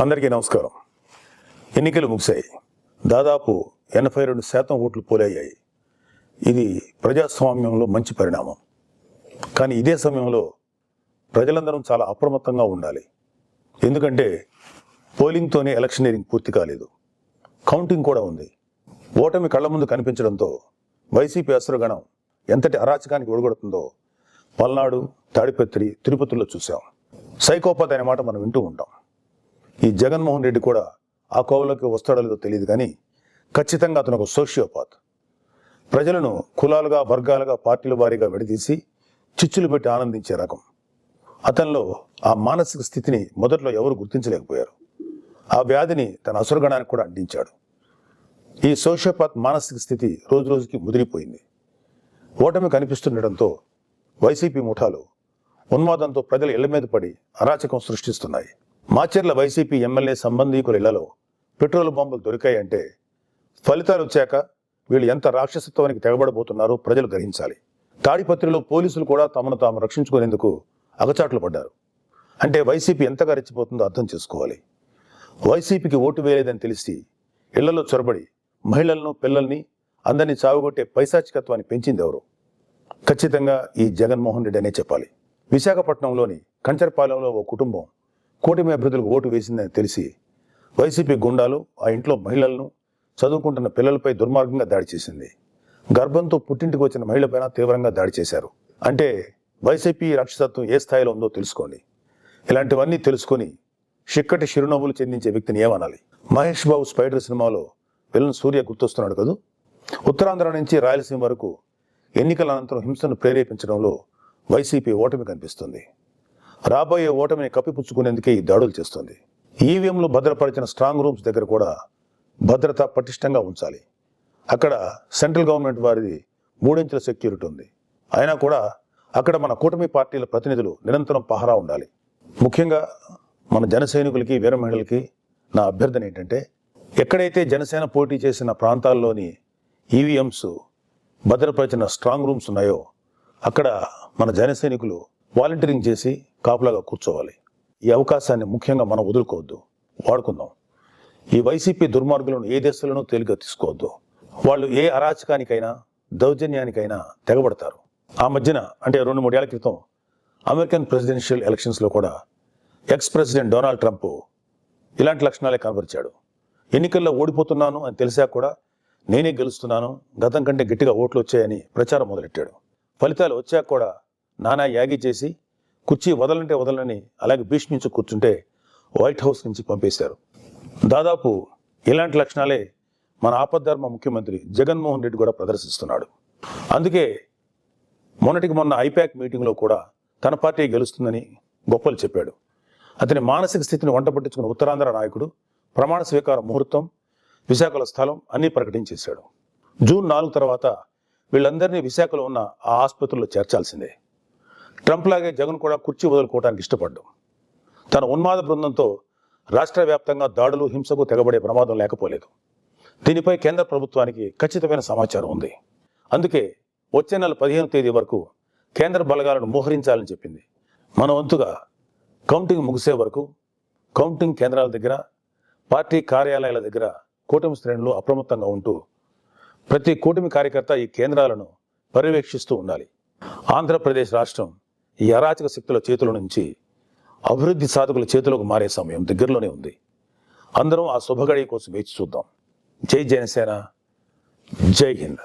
అందరికీ నమస్కారం. ఎన్నికలు ముగిశాయి. దాదాపు 82% ఓట్లు పోలయ్యాయి. ఇది ప్రజాస్వామ్యంలో మంచి పరిణామం. కానీ ఇదే సమయంలో ప్రజలందరం చాలా అప్రమత్తంగా ఉండాలి. ఎందుకంటే పోలింగ్తోనే ఎలక్షనీరింగ్ పూర్తి కాలేదు, కౌంటింగ్ కూడా ఉంది. ఓటమి కళ్ల ముందు కనిపించడంతో వైసీపీ అసురగణం ఎంతటి అరాచకానికి ఒడిగొడుతుందో పల్నాడు, తాడిపత్రి, తిరుపతిలో చూసాం. సైకోపాత్ అనే మాట మనం వింటూ ఉంటాం. ఈ జగన్మోహన్ రెడ్డి కూడా ఆ కోవలోకి వస్తాడో లేదో తెలియదు, కానీ ఖచ్చితంగా అతను ఒక సోషియోపాత్. ప్రజలను కులాలుగా, వర్గాలుగా, పార్టీల వారీగా విడదీసి చిచ్చులు పెట్టి ఆనందించే రకం. అతనిలో ఆ మానసిక స్థితిని మొదట్లో ఎవరు గుర్తించలేకపోయారు. ఆ వ్యాధిని తన అసురగణానికి కూడా అందించాడు. ఈ సోషియోపాత్ మానసిక స్థితి రోజు రోజుకి ముదిరిపోయింది. ఓటమి కనిపిస్తుండటంతో వైసీపీ ముఠాలు ఉన్మాదంతో ప్రజల ఇళ్ల మీద పడి అరాచకం సృష్టిస్తున్నాయి. మాచర్ల వైసీపీ ఎమ్మెల్యే సంబంధీకుల ఇళ్లలో పెట్రోల్ బాంబులు దొరికాయంటే ఫలితాలు వచ్చాక వీళ్ళు ఎంత రాక్షసత్వానికి తెగబడబోతున్నారో ప్రజలు గ్రహించాలి. తాడిపత్రిలో పోలీసులు కూడా తమను తాము రక్షించుకునేందుకు అగచాట్లు పడ్డారు. అంటే వైసీపీ ఎంతగా రెచ్చిపోతుందో అర్థం చేసుకోవాలి. వైసీపీకి ఓటు వేయలేదని తెలిసి ఇళ్లలో చొరబడి మహిళలను, పిల్లల్ని అందరినీ చావుగొట్టే పైశాచికత్వాన్ని పెంచింది ఎవరు? ఖచ్చితంగా ఈ జగన్మోహన్ రెడ్డి అనే చెప్పాలి. విశాఖపట్నంలోని కంచరపాలెంలో ఓ కుటుంబం కూటమి అభ్యర్థులకు ఓటు వేసిందని తెలిసి వైసీపీ గుండాలు ఆ ఇంట్లో మహిళలను, చదువుకుంటున్న పిల్లలపై దుర్మార్గంగా దాడి చేసింది. గర్భంతో పుట్టింటికి వచ్చిన మహిళపైన తీవ్రంగా దాడి చేశారు. అంటే వైసీపీ రాక్షసత్వం ఏ స్థాయిలో ఉందో తెలుసుకోండి. ఇలాంటివన్నీ తెలుసుకొని చిక్కటి చిరునవ్వులు చెందించే వ్యక్తిని ఏమనాలి? మహేష్ బాబు స్పైడర్ సినిమాలో విలన్ సూర్య గుర్తొస్తున్నాడు కదూ. ఉత్తరాంధ్ర నుంచి రాయలసీమ వరకు ఎన్నికల అనంతరం హింసను ప్రేరేపించడంలో వైసీపీ ఓటమి కనిపిస్తుంది. రాబోయే ఓటమిని కప్పిపుచ్చుకునేందుకే ఈ దాడులు చేస్తుంది. ఈవీఎంలు భద్రపరిచిన స్ట్రాంగ్ రూమ్స్ దగ్గర కూడా భద్రత పటిష్టంగా ఉంచాలి. అక్కడ సెంట్రల్ గవర్నమెంట్ వారిది 3 ఇంచుల సెక్యూరిటీ ఉంది. అయినా కూడా అక్కడ మన కూటమి పార్టీల ప్రతినిధులు నిరంతరం పహరా ఉండాలి. ముఖ్యంగా మన జన సైనికులకి, వీర మహిళలకి నా అభ్యర్థన ఏంటంటే, ఎక్కడైతే జనసేన పోటీ చేసిన ప్రాంతాల్లోని ఈవీఎంస్ భద్రపరిచిన స్ట్రాంగ్ రూమ్స్ ఉన్నాయో అక్కడ మన జన సైనికులు వాలంటీరింగ్ చేసి కాపులాగా కూర్చోవాలి. ఈ అవకాశాన్ని ముఖ్యంగా మనం వదులుకోవద్దు, వాడుకుందాం. ఈ వైసీపీ దుర్మార్గులను ఏ దేశాలను తేలిగ్గా తీసుకోవద్దు. వాళ్ళు ఏ అరాచకానికైనా, దౌర్జన్యానికైనా తెగబడతారు. ఆ మధ్యన అంటే 2-3 ఏళ్ల క్రితం అమెరికన్ ప్రెసిడెన్షియల్ ఎలక్షన్స్లో కూడా ఎక్స్ ప్రెసిడెంట్ డొనాల్డ్ ట్రంప్ ఇలాంటి లక్షణాలే కనబరిచాడు. ఎన్నికల్లో ఓడిపోతున్నాను అని తెలిసాక కూడా నేనే గెలుస్తున్నాను, గతం కంటే గట్టిగా ఓట్లు వచ్చాయని ప్రచారం మొదలెట్టాడు. ఫలితాలు వచ్చాక కూడా నానా యాగి చేసి కుర్చీ వదలంటే వదలని అలాగే భీష్మించి కూర్చుంటే వైట్ హౌస్ నుంచి పంపేశారు. దాదాపు ఇలాంటి లక్షణాలే మన ఆపద్ధర్మ ముఖ్యమంత్రి జగన్మోహన్ రెడ్డి కూడా ప్రదర్శిస్తున్నాడు. అందుకే మొన్నటికి మొన్న ఐపాక్ మీటింగ్లో కూడా తన పార్టీ గెలుస్తుందని గొప్పలు చెప్పాడు. అతని మానసిక స్థితిని వంట పట్టించుకున్న ఉత్తరాంధ్ర నాయకుడు ప్రమాణ స్వీకార ముహూర్తం, విశాఖలో స్థలం అన్నీ ప్రకటించేశాడు. జూన్ 4 తర్వాత వీళ్ళందరినీ విశాఖలో ఉన్న ఆ ఆసుపత్రిలో చేర్చాల్సిందే. ట్రంప్ లాగే జగన్ కూడా కుర్చీ వదులుకోవడానికి ఇష్టపడ్డాం. తన ఉన్మాద బృందంతో రాష్ట్ర వ్యాప్తంగా దాడులు, హింసకు తెగబడే ప్రమాదం లేకపోలేదు. దీనిపై కేంద్ర ప్రభుత్వానికి ఖచ్చితమైన సమాచారం ఉంది. అందుకే వచ్చే నెల 15వ తేదీ వరకు కేంద్ర బలగాలను మోహరించాలని చెప్పింది. మన వంతుగా కౌంటింగ్ ముగిసే వరకు కౌంటింగ్ కేంద్రాల దగ్గర, పార్టీ కార్యాలయాల దగ్గర కూటమి శ్రేణులు అప్రమత్తంగా ఉంటూ ప్రతి కూటమి కార్యకర్త ఈ కేంద్రాలను పర్యవేక్షిస్తూ ఉండాలి. ఆంధ్రప్రదేశ్ రాష్ట్రం ఈ అరాచక శక్తుల చేతుల నుంచి అభివృద్ధి సాధకుల చేతులకు మారే సమయం దగ్గరలోనే ఉంది. అందరం ఆ శుభగడియ కోసం వేచి చూద్దాం. జై జనసేన, జై హింద్.